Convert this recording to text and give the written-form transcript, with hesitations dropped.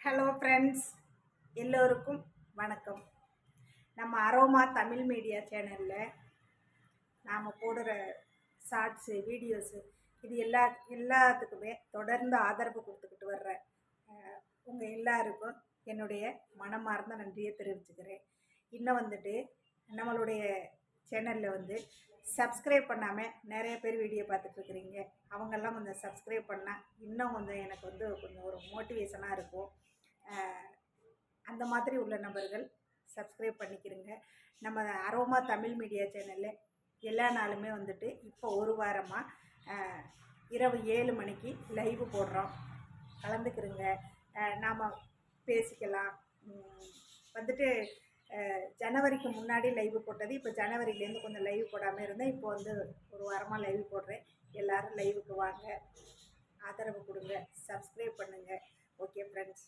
Hello friends, எல்லோருக்கும் வணக்கம். நம்ம அரோமா தமிழ் மீடியா சேனலில் நாம் போடுற ஷார்ட்ஸு வீடியோஸு இது எல்லாத்துக்குமே தொடர்ந்து ஆதரவு கொடுத்துக்கிட்டு வர்ற உங்கள் எல்லாருக்கும் என்னுடைய மனமார்ந்த நன்றியை தெரிவிச்சுக்கிறேன். இன்னும் வந்துட்டு நம்மளுடைய சேனலில் சப்ஸ்கிரைப் பண்ணாமல் நிறைய பேர் வீடியோ பார்த்துட்ருக்குறீங்க. அவங்கெல்லாம் கொஞ்சம் சப்ஸ்கிரைப் பண்ணால் இன்னும் கொஞ்சம் எனக்கு கொஞ்சம் ஒரு மோட்டிவேஷனாக இருக்கும். அந்த மாதிரி உள்ள நபர்கள் சப்ஸ்கிரைப் பண்ணிக்கிறங்க. நம்ம அரோமா தமிழ் மீடியா சேனலில் எல்லா நாளுமே இப்போ ஒரு வாரமாக இரவு 7 மணிக்கு லைவு போடுறோம். கலந்துக்கிறங்க. நாம் பேசிக்கலாம். ஜனவரிக்கு முன்னாடி லைவு போட்டது, இப்போ ஜனவரியிலேருந்து கொஞ்சம் லைவ் போடாமல் இருந்தேன். இப்போ ஒரு வாரமாக லைவ் போடுறேன். எல்லோரும் லைவுக்கு வாங்க, ஆதரவு கொடுங்க, சப்ஸ்கிரைப் பண்ணுங்கள். Okay friends.